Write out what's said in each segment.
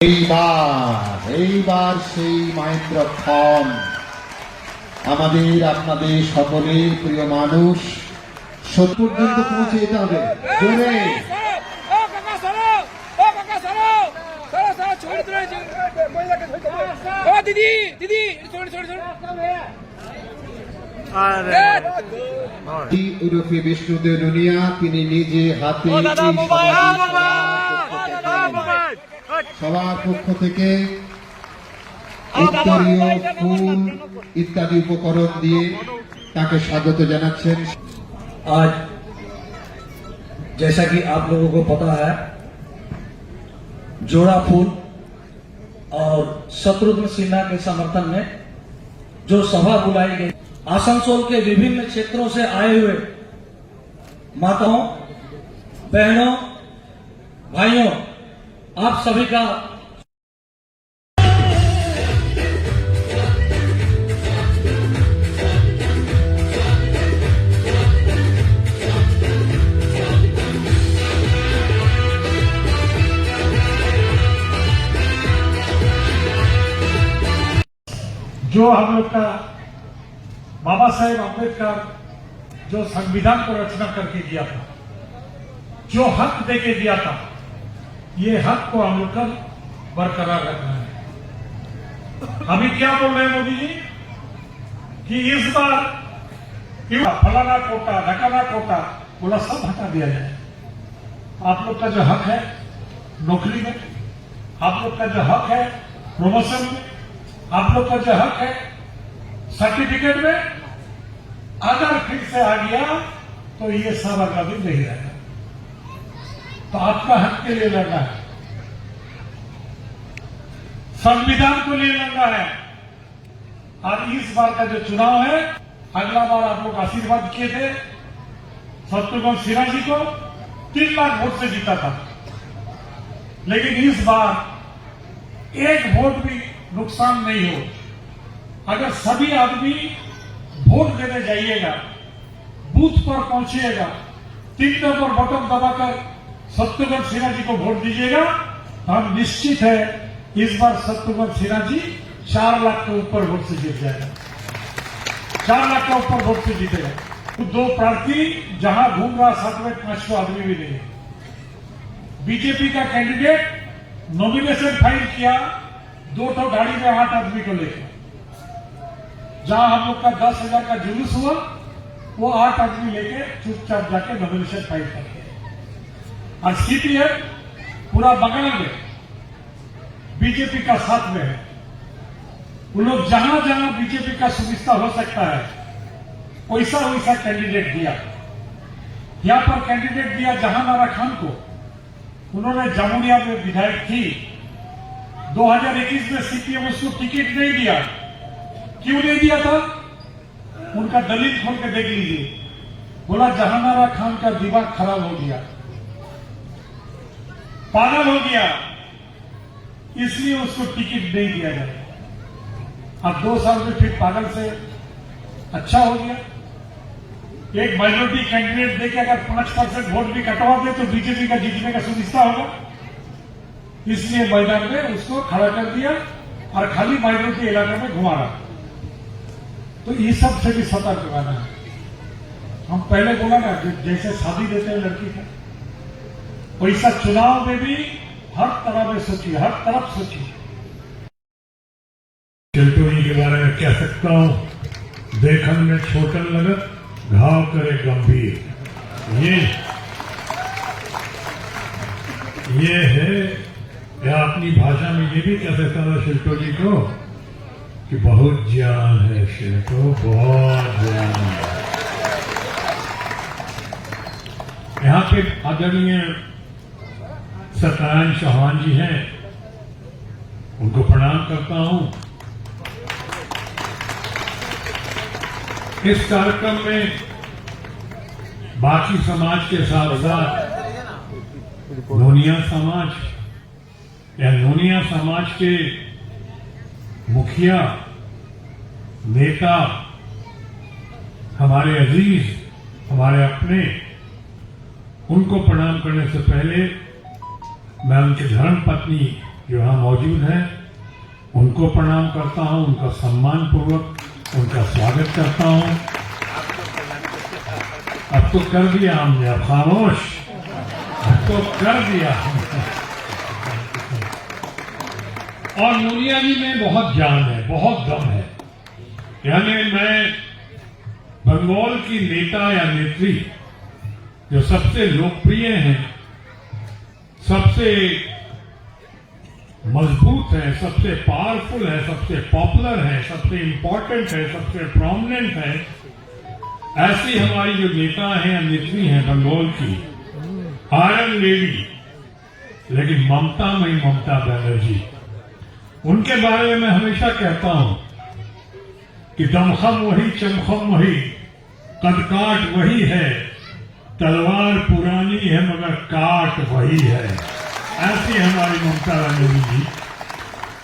এইবার সেই মাহেন্দ্রক্ষণ আমাদের আপনাদের সকলের প্রিয় মানুষ সত্য পর্যন্ত পৌঁছে যেতে হবে। জোরে উরফে বিষ্ণুদেব দুনিয়া তিনি নিজে হাতে সবার পক্ষ থেকে উত্তরীয় ফুল ইত্যাদি উপকরণ দিয়ে তাকে স্বাগত জানাচ্ছেন। आज जैसा कि आप लोगों को पता है, जोड़ा फूल और शत्रुघ्न सिन्हा के समर्थन में जो सभा बुलाई गई, आसनसोल के विभिन्न क्षेत्रों से आए हुए माताओं, बहनों, भाइयों, आप सभी का जो हम लोग का बाबा साहेब अम्बेडकर जो संविधान को रचना करके दिया था, जो हक देके दिया था, ये हक को हम लोग का बरकरार रखना है। अभी क्या बोल रहे हैं मोदी जी कि इस बार फलाना कोटा ढकाना कोटा बोला सब हटा दिया जाए। आप लोग का जो हक है नौकरी में, आप लोग का जो हक है प्रमोशन में, आप लोग का जो हक है सर्टिफिकेट में, अगर फिर से आ गया तो ये सब अभी नहीं रहेगा। तो आपका हक के लिए लड़ना है, संविधान को लिए लड़ना है। और इस बार का जो चुनाव है, अगला बार आप लोग आशीर्वाद किए थे शत्रुघ्न सिन्हा जी को, 3 लाख वोट से जीता था, लेकिन इस बार एक वोट भी नुकसान नहीं हो। अगर सभी आदमी वोट देने जाइएगा, बूथ पर पहुंचिएगा, 3 नंबर बटन दबाकर शत्रुघ्न सिन्हा जी को वोट दीजिएगा, हम निश्चित है इस बार शत्रुघ्न सिन्हा जी 4 लाख के ऊपर वोट से जीत जाएगा, 4 लाख के ऊपर वोट से जीतेगा। तो 2 प्रार्थी जहां घूम रहा 7वें 5वां आदमी भी नहीं है। बीजेपी का कैंडिडेट नॉमिनेशन फाइल किया 2 गाड़ी में 8 आदमी को लेकर, जहां हम लोग का 10,000 का जुलूस हुआ, वो 8 आदमी लेके चुपचाप जाके नॉमिनेशन फाइल करते। और सीपीएम पूरा बगल में बीजेपी का साथ में है। उन लोग जहां जहां बीजेपी का सुविधा हो सकता है वैसा वैसा कैंडिडेट दिया। यहां पर कैंडिडेट दिया जहानारा खान को, उन्होंने जामुनिया में विधायक थी, 2021 में सीपीएम उसको टिकट नहीं दिया। क्यों नहीं दिया था? उनका दलील खोल के देख लीजिए। बोला जहानारा खान का दिमाग खराब हो गया, पागल हो गया, इसलिए उसको टिकट नहीं दिया गया। अब 2 साल में फिर पागल से अच्छा हो गया। एक माइनॉरिटी कैंडिडेट देके अगर 5% वोट भी कटवा दे तो बीजेपी का जीतने का सुनिश्चित होगा, इसलिए मैदान में उसको खड़ा कर दिया और खाली माइनॉरिटी इलाके में घुमा रहा। तो ये सब से भी सतर्क रहना है। हम पहले बोला ना, जैसे शादी देते हैं लड़की को, वैसा चुनाव में भी हर तरह में सोचिए, हर तरफ सोचिए। चिल्टोनी के बारे में कह सकता हूं, देखन में छोटन लगत घाव करे गंभीर। ये है, या अपनी भाषा में ये भी कह सकता था शिल्टो जी को कि बहुत ज्ञान है शिल्टो, बहुत ज्ञान है। यहाँ पे आदरणीय सत्यनारायण चौहान जी हैं, उनको प्रणाम करता हूं। इस कार्यक्रम में बाकी समाज के साथ साथ नोनिया समाज या नोनिया समाज के मुखिया, नेता, हमारे अजीज, हमारे अपने, उनको प्रणाम करने से पहले मैं उनकी धर्म पत्नी जो यहाँ मौजूद हैं उनको प्रणाम करता हूँ, उनका सम्मान पूर्वक उनका स्वागत करता हूँ। अब तो कर दिया हमने, अब खामोश, अब तो कर दिया। और मुनिया जी में बहुत जान है, बहुत दम है। यानी मैं बंगाल की नेता या नेत्री जो सबसे लोकप्रिय हैं, सबसे मजबूत है, सबसे पावरफुल है, सबसे पॉपुलर है, सबसे इंपॉर्टेंट है, सबसे प्रोमिनेंट है, ऐसी हमारी जो नेता हैं या नेत्री हैं बंगाल की, आयरन लेडी, लेकिन ममता बनर्जी, उनके बारे में मैं हमेशा कहता हूं कि दमखम वही, चमखम वही, कदकाट वही है, तलवार पुरानी है मगर काट वही है। ऐसी हमारी ममता बनर्जी जी।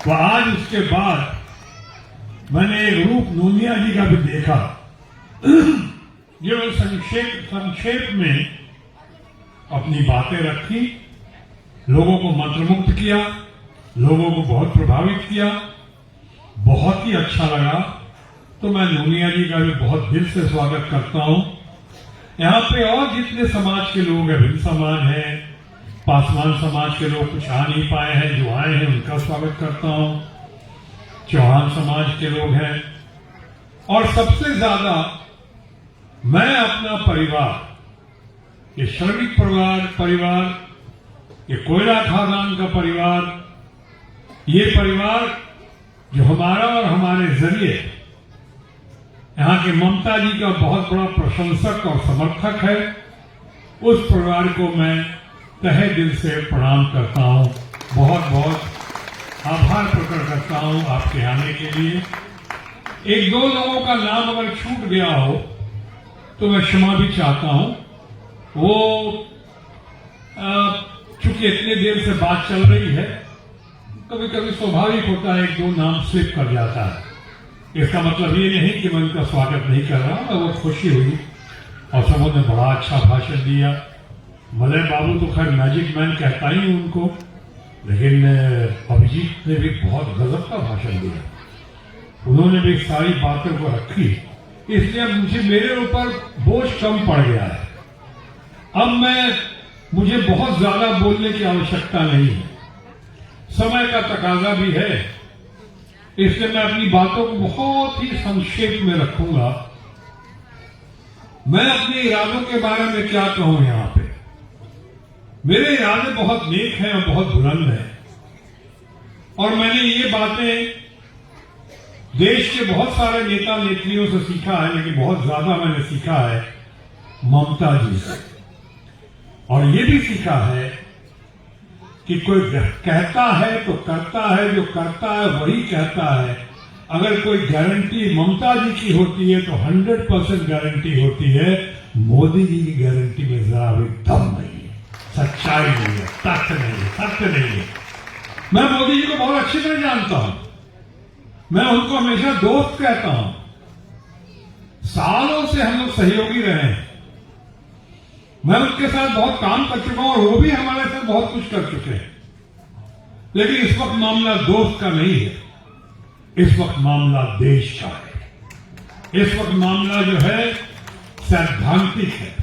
तो आज उसके बाद मैंने एक रूप नूनिया जी का भी देखा, जो संक्षेप में अपनी बातें रखी, लोगों को मंत्रमुग्ध किया, लोगों को बहुत प्रभावित किया, बहुत ही अच्छा लगा। तो मैं नूनिया जी का भी बहुत दिल से स्वागत करता हूं। यहाँ पे और जितने समाज के लोग हैं, भिन्न समाज है, पासवान समाज के लोग कुछ आ नहीं पाए हैं, जो आए हैं उनका स्वागत करता हूं, चौहान समाज के लोग हैं, और सबसे ज्यादा मैं अपना परिवार, ये श्रमिक परिवार, ये कोयला खादान का परिवार, ये परिवार जो हमारा और हमारे जरिए यहाँ के ममता जी का बहुत बड़ा प्रशंसक और समर्थक है, उस परिवार को मैं तहे दिल से प्रणाम करता हूँ, बहुत बहुत आभार प्रकट करता हूँ आपके आने के लिए। एक दो लोगों का नाम अगर छूट गया हो तो मैं क्षमा भी चाहता हूँ। वो चूंकि इतने देर से बात चल रही है, कभी कभी स्वाभाविक होता है एक दो नाम स्लिप कर जाता है। इसका मतलब ये नहीं कि मैं उनका स्वागत नहीं कर रहा, मैं बहुत खुशी हुई और सबों ने बड़ा अच्छा भाषण दिया। मलय बाबू तो खैर मैजिक मैन कहता ही उनको, लेकिन अभिजीत ने भी बहुत गजब का भाषण दिया। उन्होंने भी सारी बातों को रखी, इसलिए मुझे मेरे ऊपर बोझ कम पड़ गया है। अब मुझे बहुत ज्यादा बोलने की आवश्यकता नहीं है, समय का तकाजा भी है, इसलिए मैं अपनी बातों को बहुत ही संक्षेप में रखूंगा। मैं अपने इरादों के बारे में क्या कहूं यहां पे। मेरे इरादे बहुत नेक हैं और बहुत बुलंद हैं, और मैंने ये बातें देश के बहुत सारे नेता नेत्रियों से सीखा है, लेकिन बहुत ज्यादा मैंने सीखा है ममता जी से। और ये भी सीखा है कि कोई कहता है तो करता है, जो करता है वही कहता है। अगर कोई गारंटी ममता जी की होती है तो 100% गारंटी होती है। मोदी जी की गारंटी में जरा भी दम नहीं है, सच्चाई नहीं है, तथ्य नहीं है, सत्य नहीं है। मैं मोदी जी को बहुत अच्छी तरह जानता हूं, मैं उनको हमेशा दोस्त कहता हूं, सालों से हम लोग सहयोगी रहे हैं, मैं उनके साथ बहुत काम कर चुका हूं और वो भी हमारे साथ बहुत कुछ कर चुके हैं। लेकिन इस वक्त मामला दोस्त का नहीं है, इस वक्त मामला देश का है। इस वक्त मामला जो है सैद्धांतिक है,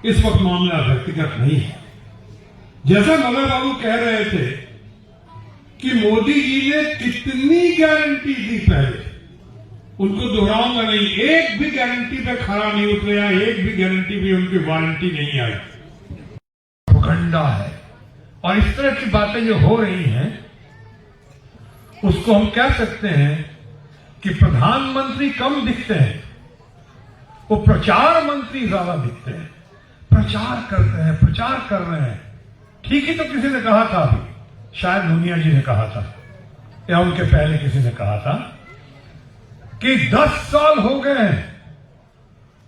इस वक्त मामला व्यक्तिगत नहीं है। जैसा मलय बाबू कह रहे थे कि मोदी जी ने कितनी गारंटी दी पहले, उनको दोहराऊंगा नहीं, एक भी गारंटी पे खरा नहीं उतरा, एक भी गारंटी भी उनकी वारंटी नहीं आई। प्रोपेगेंडा है, और इस तरह की बातें जो हो रही हैं उसको हम कह सकते हैं कि प्रधानमंत्री कम दिखते हैं, वो प्रचार मंत्री ज्यादा दिखते हैं। प्रचार करते हैं, प्रचार कर रहे हैं। ठीक ही तो किसी ने कहा था अभी, शायद नूनिया जी ने कहा था या उनके पहले किसी ने कहा था कि 10 साल हो गए हैं,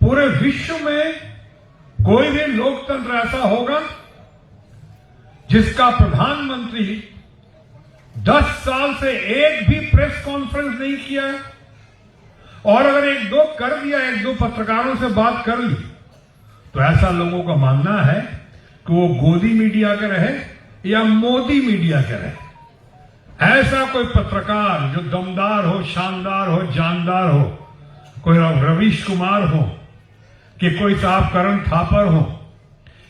पूरे विश्व में कोई भी लोकतंत्र ऐसा होगा जिसका प्रधानमंत्री 10 साल से एक भी प्रेस कॉन्फ्रेंस नहीं किया है, और अगर एक दो कर दिया, एक दो पत्रकारों से बात कर ली, तो ऐसा लोगों का मानना है कि वो गोदी मीडिया के रहे या मोदी मीडिया के रहे। ऐसा कोई पत्रकार जो दमदार हो, शानदार हो, जानदार हो, कोई रवीश कुमार हो, कि कोई साहब करण थापर हो,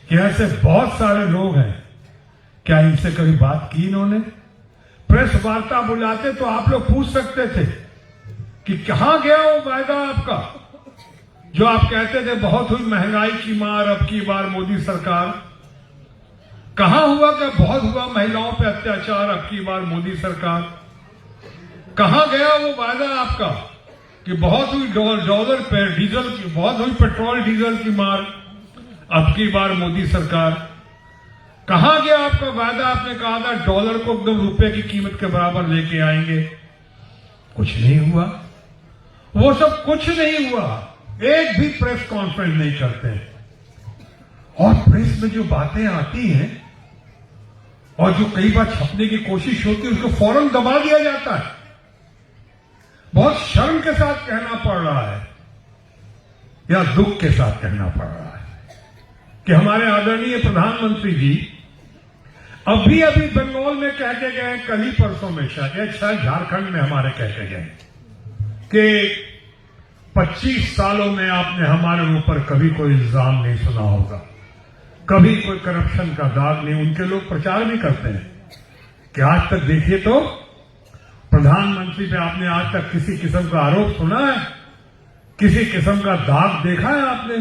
कि ऐसे बहुत सारे लोग हैं, क्या इनसे कभी बात की इन्होंने? प्रेस वार्ता बुलाते तो आप लोग पूछ सकते थे कि कहां गया वो वायदा आपका, जो आप कहते थे बहुत हुई महंगाई की मार, अब की बार मोदी सरकार। कहां हुआ क्या? बहुत हुआ महिलाओं पे अत्याचार, अब की बार मोदी सरकार। कहां गया वो वायदा आपका कि बहुत हुई डॉलर पे डीजल की, बहुत हुई पेट्रोल डीजल की मार, अब की बार मोदी सरकार। कहां गया आपका वायदा? आपने कहा था डॉलर को एकदम रुपए की कीमत के बराबर लेके आएंगे। कुछ नहीं हुआ, वो सब कुछ नहीं हुआ। एक भी प्रेस कॉन्फ्रेंस नहीं करते। और प्रेस में जो बातें आती हैं और जो कई बार छपने की कोशिश होती है, उसको फौरन दबा दिया जाता है। बहुत शर्म के साथ कहना पड़ रहा है या दुख के साथ कहना पड़ रहा है कि हमारे आदरणीय प्रधानमंत्री जी अभी अभी बंगाल में कह के गए, कल ही परसों में शायद झारखंड में हमारे कह के गए कि 25 सालों में आपने हमारे ऊपर कभी कोई इल्जाम नहीं सुना होगा, कभी कोई करप्शन का दाग नहीं। उनके लोग प्रचार भी करते हैं कि आज तक देखिए तो प्रधानमंत्री पे आपने आज तक किसी किस्म का आरोप सुना है, किसी किस्म का दाग देखा है आपने?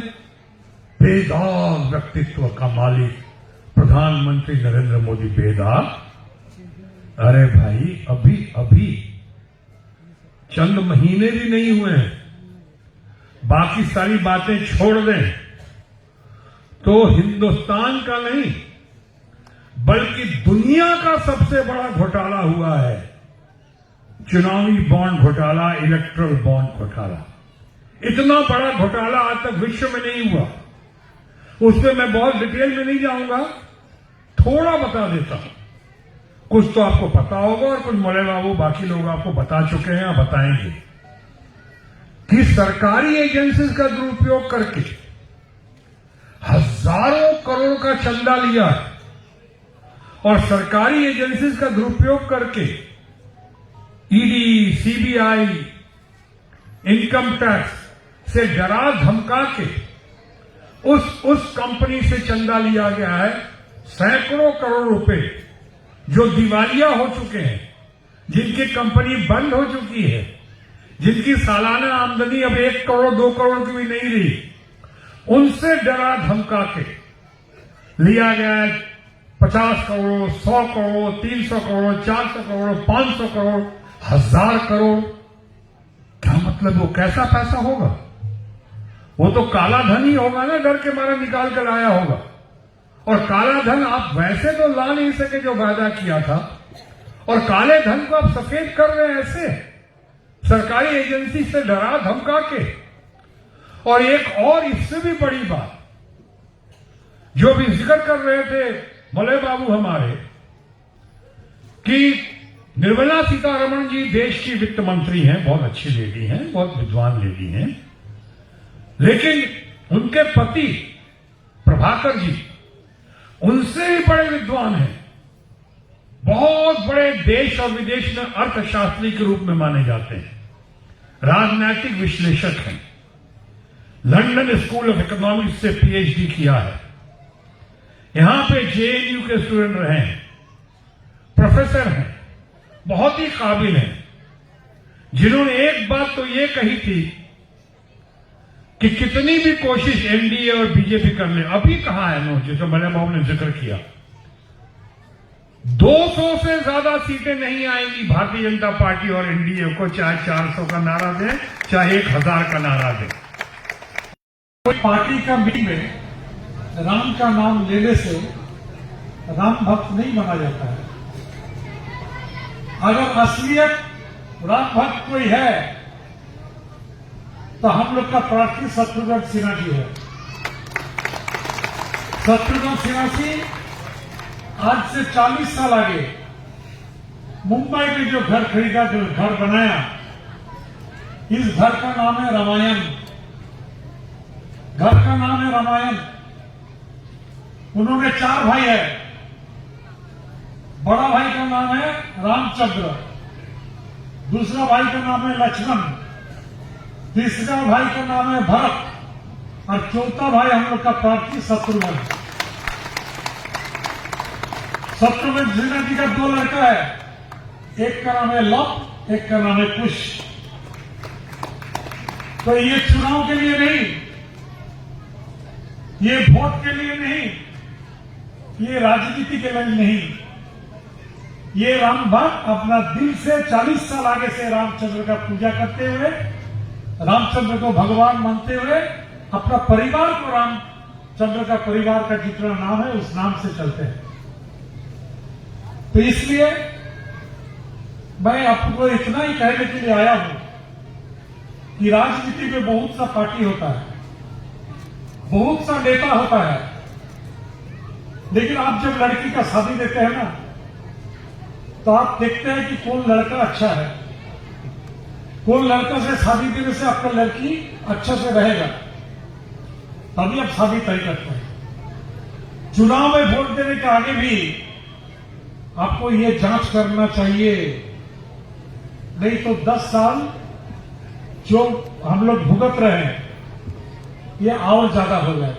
बेदाग व्यक्तित्व का मालिक प्रधानमंत्री नरेंद्र मोदी बेदाग। अरे भाई, अभी अभी चंद महीने भी नहीं हुए हैं, बाकी सारी बातें छोड़ दें तो हिंदुस्तान का नहीं बल्कि दुनिया का सबसे बड़ा घोटाला हुआ है, चुनावी बॉन्ड घोटाला, इलेक्ट्रल बॉन्ड घोटाला। इतना बड़ा घोटाला आज तक विश्व में नहीं हुआ। उस पर मैं बहुत डिटेल में नहीं जाऊंगा, थोड़ा बता देता हूं। कुछ तो आपको पता होगा और कुछ मोले बाबू बाकी लोग आपको बता चुके हैं या बताएंगे कि सरकारी एजेंसीज का दुरुपयोग करके हजारों करोड़ का चंदा लिया है और सरकारी एजेंसीज का दुरुपयोग करके ईडी, सीबीआई, इनकम टैक्स से डरा धमका के उस कंपनी से चंदा लिया गया है सैकड़ों करोड़ रुपए, जो दिवालिया हो चुके हैं, जिनकी कंपनी बंद हो चुकी है, जिनकी सालाना आमदनी अब 1 करोड़ 2 करोड़ की भी नहीं रही, उनसे डरा धमका के लिया गया है 50 करोड़, 100 करोड़, 300 करोड़, 400 करोड़, 500 करोड़, 1000 करोड़। क्या मतलब? वो कैसा पैसा होगा? वो तो काला धन ही होगा ना, डर के मारे निकाल कर लाया होगा। और काला धन आप वैसे तो ला नहीं सके जो वादा किया था, और काले धन को आप सफेद कर रहे हैं ऐसे सरकारी एजेंसी से डरा धमका के। और एक और इससे भी बड़ी बात जो भी जिक्र कर रहे थे भले बाबू हमारे, कि निर्मला सीतारमण जी देश की वित्त मंत्री हैं, बहुत अच्छी लेडी हैं, बहुत विद्वान लेडी हैं, लेकिन उनके पति प्रभाकर जी उनसे भी बड़े विद्वान हैं, बहुत बड़े देश और विदेश में अर्थशास्त्री के रूप में माने जाते हैं, राजनैतिक विश्लेषक हैं, लंदन स्कूल ऑफ इकोनॉमिक्स से पीएचडी किया है, यहां पे जेएनयू के स्टूडेंट रहे हैं, प्रोफेसर हैं, बहुत ही काबिल हैं, जिन्होंने एक बात तो ये कही थी कि कितनी भी कोशिश एनडीए और बीजेपी कर ले, अभी कहा है नो, जैसे मले बाबू ने जिक्र किया, 200 से ज्यादा सीटें नहीं आएंगी भारतीय जनता पार्टी और एनडीए को, चाहे 400 का नारा दें, चाहे 1000 का नारा दें। कोई पार्टी का मीटिंग में राम का नाम लेने से राम भक्त नहीं बना जाता है। अगर असलियत राम भक्त कोई है तो हम लोग का प्रार्थी शत्रुघ्न सिन्हा जी है। शत्रुघ्न सिन्हा जी आज से 40 साल आगे मुंबई में जो घर खरीदा, जो घर बनाया, इस घर का नाम है रामायण। घर का नाम है रामायण। उन्होंने 4 भाई है, बड़ा भाई का नाम है रामचंद्र, दूसरा भाई का नाम है लक्ष्मण, तीसरा भाई का नाम है भरत और चौथा भाई हम लोग का प्रार्थी शत्रुघ्न। शत्रुघ्न सिन्हा जी का 2 लड़का है, एक का नाम है लव, एक का नाम है कुश। तो ये चुनाव के लिए नहीं, ये वोट के लिए नहीं, ये राजनीति के लिए नहीं, ये राम भक्त अपना दिल से 40 साल आगे से रामचंद्र का पूजा करते हुए, रामचंद्र को भगवान मानते हुए, अपना परिवार को रामचंद्र का परिवार का जितना नाम है उस नाम से चलते हैं। तो इसलिए मैं आपको इतना ही कहने के लिए आया हूं कि राजनीति में बहुत सा पार्टी होता है, बहुत सा नेता होता है, लेकिन आप जब लड़की का शादी देते हैं ना, तो आप देखते हैं कि कौन लड़का अच्छा है, कौन लड़का से शादी देने से आपका लड़की अच्छे से रहेगा, तभी आप शादी तय करते हैं। चुनाव में वोट देने के आगे भी आपको ये जांच करना चाहिए, नहीं तो 10 साल जो हम लोग भुगत रहे हैं ये और ज्यादा हो जाए।